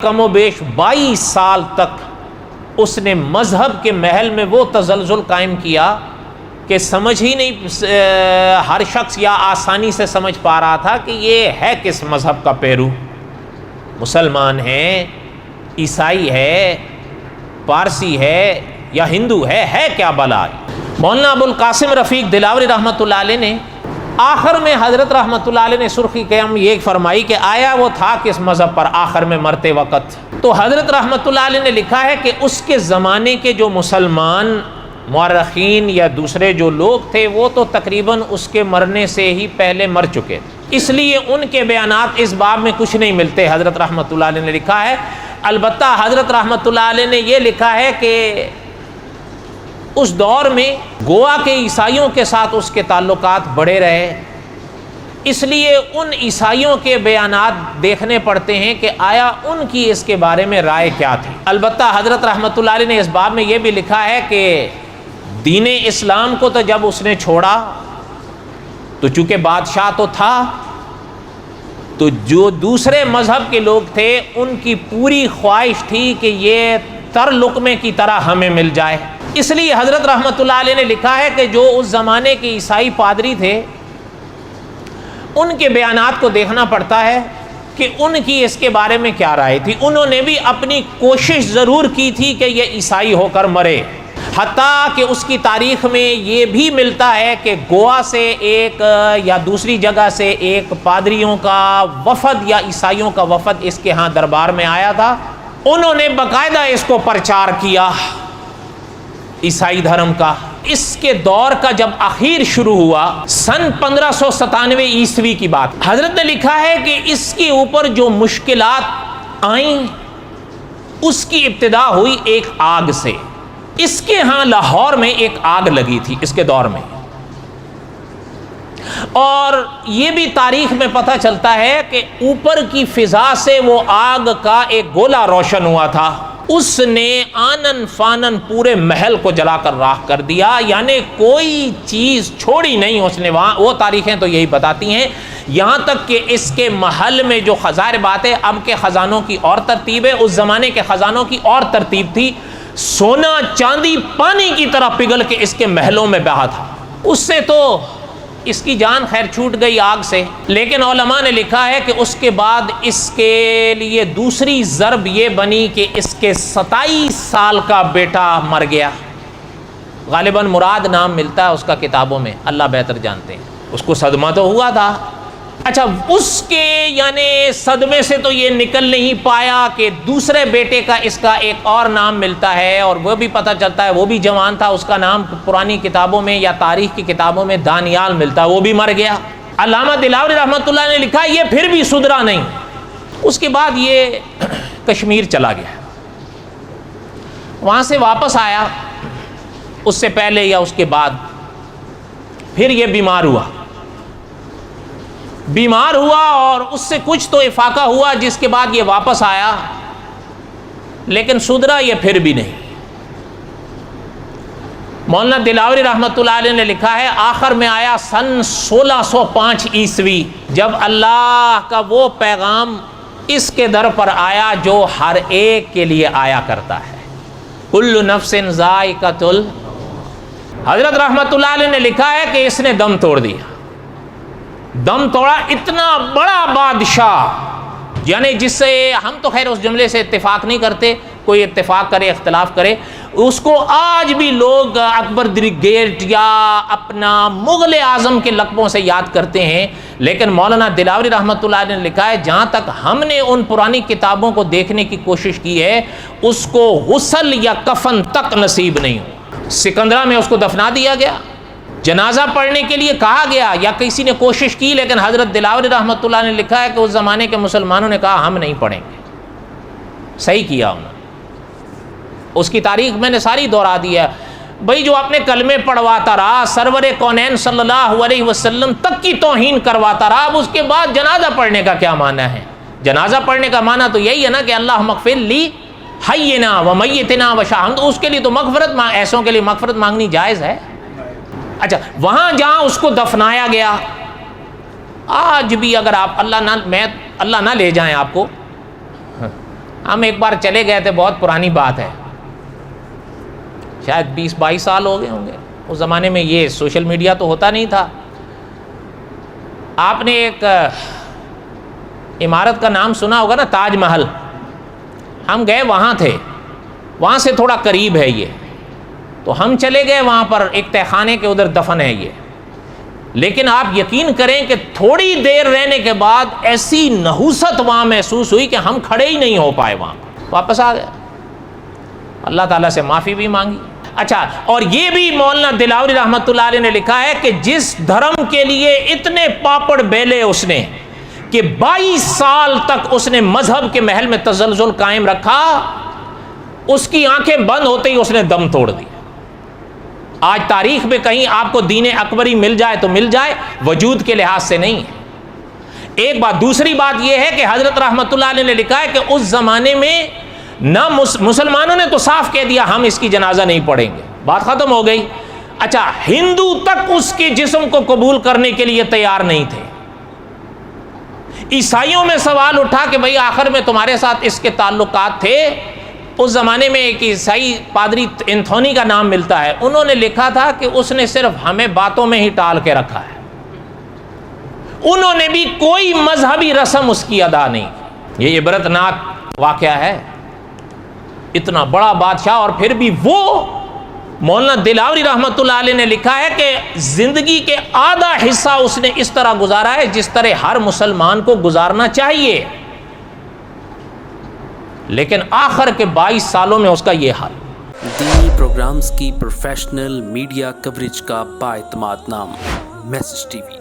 کم و بیش 22 سال تک اس نے مذہب کے محل میں وہ تزلزل قائم کیا کہ سمجھ ہی نہیں ہر شخص یا آسانی سے سمجھ پا رہا تھا کہ یہ ہے کس مذہب کا پیرو، مسلمان ہے، عیسائی ہے، پارسی ہے یا ہندو ہے کیا بلا۔ مولانا ابو القاسم رفیق دلاوری رحمۃ اللہ علیہ نے آخر میں حضرت رحمۃ اللہ علیہ نے سرخی قیام یہ فرمائی کہ آیا وہ تھا کس مذہب پر آخر میں مرتے وقت، تو حضرت رحمۃ اللہ علیہ نے لکھا ہے کہ اس کے زمانے کے جو مسلمان مورخین یا دوسرے جو لوگ تھے وہ تو تقریباً اس کے مرنے سے ہی پہلے مر چکے، اس لیے ان کے بیانات اس باب میں کچھ نہیں ملتے۔ حضرت رحمۃ اللہ علیہ نے لکھا ہے، البتہ حضرت رحمۃ اللہ علیہ نے یہ لکھا ہے کہ اس دور میں گوا کے عیسائیوں کے ساتھ اس کے تعلقات بڑے رہے، اس لیے ان عیسائیوں کے بیانات دیکھنے پڑتے ہیں کہ آیا ان کی اس کے بارے میں رائے کیا تھی۔ البتہ حضرت رحمۃ اللہ علیہ نے اس باب میں یہ بھی لکھا ہے کہ دین اسلام کو تو جب اس نے چھوڑا تو چونکہ بادشاہ تو تھا، تو جو دوسرے مذہب کے لوگ تھے ان کی پوری خواہش تھی کہ یہ تر لقمے کی طرح ہمیں مل جائے، اس لیے حضرت رحمۃ اللہ علیہ نے لکھا ہے کہ جو اس زمانے کے عیسائی پادری تھے ان کے بیانات کو دیکھنا پڑتا ہے کہ ان کی اس کے بارے میں کیا رائے تھی۔ انہوں نے بھی اپنی کوشش ضرور کی تھی کہ یہ عیسائی ہو کر مرے، حتیٰ کہ اس کی تاریخ میں یہ بھی ملتا ہے کہ گوا سے ایک یا دوسری جگہ سے ایک پادریوں کا وفد یا عیسائیوں کا وفد اس کے ہاں دربار میں آیا تھا، انہوں نے باقاعدہ اس کو پرچار کیا عیسائی دھرم کا۔ اس کے دور کا جب اخیر شروع ہوا سن 1597 عیسوی کی بات، حضرت نے لکھا ہے کہ اس کے اوپر جو مشکلات آئیں اس کی ابتدا ہوئی ایک آگ سے۔ اس کے ہاں لاہور میں ایک آگ لگی تھی اس کے دور میں، اور یہ بھی تاریخ میں پتہ چلتا ہے کہ اوپر کی فضا سے وہ آگ کا ایک گولا روشن ہوا تھا، اس نے آنن فانن پورے محل کو جلا کر راکھ کر دیا، یعنی کوئی چیز چھوڑی نہیں اس نے وہاں۔ وہ تاریخیں تو یہی بتاتی ہیں، یہاں تک کہ اس کے محل میں جو ظاہر بات ہے اب کے خزانوں کی اور ترتیب ہے، اس زمانے کے خزانوں کی اور ترتیب تھی، سونا چاندی پانی کی طرح پگھل کے اس کے محلوں میں بہا تھا۔ اس سے تو اس کی جان خیر چھوٹ گئی آگ سے، لیکن علماء نے لکھا ہے کہ اس کے بعد اس کے لیے دوسری ضرب یہ بنی کہ اس کے 27 سال کا بیٹا مر گیا، غالباً مراد نام ملتا ہے اس کا کتابوں میں، اللہ بہتر جانتے ہیں، اس کو صدمہ تو ہوا تھا۔ اچھا، اس کے یعنی صدمے سے تو یہ نکل نہیں پایا کہ دوسرے بیٹے کا اس کا ایک اور نام ملتا ہے، اور وہ بھی پتہ چلتا ہے وہ بھی جوان تھا، اس کا نام پرانی کتابوں میں یا تاریخ کی کتابوں میں دانیال ملتا ہے، وہ بھی مر گیا۔ علامہ دلاوری رحمۃ اللہ نے لکھا یہ پھر بھی سدھرا نہیں، اس کے بعد یہ کشمیر چلا گیا، وہاں سے واپس آیا، اس سے پہلے یا اس کے بعد پھر یہ بیمار ہوا اور اس سے کچھ تو افاقہ ہوا، جس کے بعد یہ واپس آیا، لیکن سدھرا یہ پھر بھی نہیں۔ مولانا دلاوری رحمۃ اللہ علیہ نے لکھا ہے آخر میں آیا سن 1605 عیسوی، جب اللہ کا وہ پیغام اس کے در پر آیا جو ہر ایک کے لیے آیا کرتا ہے، کل نفس ذائقۃ حضرت رحمۃ اللہ علیہ نے لکھا ہے کہ اس نے دم توڑ دیا، دم توڑا، اتنا بڑا بادشاہ، یعنی جس سے ہم تو خیر اس جملے سے اتفاق نہیں کرتے، کوئی اتفاق کرے اختلاف کرے، اس کو آج بھی لوگ اکبر دی گریٹ یا اپنا مغل اعظم کے لقبوں سے یاد کرتے ہیں، لیکن مولانا دلاوری رحمۃ اللہ علیہ نے لکھا ہے جہاں تک ہم نے ان پرانی کتابوں کو دیکھنے کی کوشش کی ہے اس کو غسل یا کفن تک نصیب نہیں ہوا۔ سکندرہ میں اس کو دفنا دیا گیا، جنازہ پڑھنے کے لیے کہا گیا یا کسی نے کوشش کی، لیکن حضرت دلاوری رحمۃ اللہ نے لکھا ہے کہ اس زمانے کے مسلمانوں نے کہا ہم نہیں پڑھیں گے۔ صحیح کیا انہوں نے، اس کی تاریخ میں نے ساری دہرا دی ہے۔ بھائی جو اپنے کلمے پڑھواتا رہا، سرور کونین صلی اللہ علیہ وسلم تک کی توہین کرواتا رہا، اب اس کے بعد جنازہ پڑھنے کا کیا معنی ہے؟ جنازہ پڑھنے کا معنی تو یہی ہے نا کہ اللہ مغفر لی حینا و میتنا و شاہد، اس کے لیے تو مغفرت ایسوں کے لیے مغفرت مانگنی جائز ہے۔ اچھا، وہاں جہاں اس کو دفنایا گیا، آج بھی اگر آپ اللہ نہ لے جائیں آپ کو، ہم ایک بار چلے گئے تھے، بہت پرانی بات ہے، شاید 20-22 سال ہو گئے ہوں گے. اس زمانے میں یہ سوشل میڈیا تو ہوتا نہیں تھا. آپ نے ایک عمارت کا نام سنا ہوگا نا، تاج محل. ہم گئے وہاں تھے، وہاں سے تھوڑا قریب ہے یہ، تو ہم چلے گئے وہاں پر. ایک تہہ خانے کے ادھر دفن ہے یہ. لیکن آپ یقین کریں کہ تھوڑی دیر رہنے کے بعد ایسی نحوست وہاں محسوس ہوئی کہ ہم کھڑے ہی نہیں ہو پائے وہاں. واپس آ گئے، اللہ تعالیٰ سے معافی بھی مانگی. اچھا، اور یہ بھی مولانا دلاوری رحمۃ اللہ علیہ نے لکھا ہے کہ جس دھرم کے لیے اتنے پاپڑ بیلے اس نے کہ 22 سال تک اس نے مذہب کے محل میں تزلزل قائم رکھا، اس کی آنکھیں بند ہوتے ہی اس نے دم توڑ دی. آج تاریخ میں کہیں آپ کو دین اکبری مل جائے تو مل جائے، وجود کے لحاظ سے نہیں ہے. ایک بات. دوسری بات یہ ہے کہ حضرت رحمۃ اللہ علیہ نے لکھا ہے کہ اس زمانے میں نہ مسلمانوں نے تو صاف کہہ دیا ہم اس کی جنازہ نہیں پڑھیں گے، بات ختم ہو گئی. اچھا، ہندو تک اس کے جسم کو قبول کرنے کے لیے تیار نہیں تھے. عیسائیوں میں سوال اٹھا کہ بھئی آخر میں تمہارے ساتھ اس کے تعلقات تھے. اس زمانے میں ایک عیسائی پادری انتھونی کا نام ملتا ہے، انہوں نے لکھا تھا کہ اس نے صرف ہمیں باتوں میں ہی ٹال کے رکھا ہے، انہوں نے بھی کوئی مذہبی رسم اس کی ادا نہیں. یہ عبرتناک واقعہ ہے. اتنا بڑا بادشاہ، اور پھر بھی وہ مولانا دلاوری رحمۃ اللہ علیہ نے لکھا ہے کہ زندگی کے آدھا حصہ اس نے اس طرح گزارا ہے جس طرح ہر مسلمان کو گزارنا چاہیے، لیکن آخر کے 22 سالوں میں اس کا یہ حال. دینی پروگرامز کی پروفیشنل میڈیا کوریج کا بااعتماد نام، میسج ٹی وی.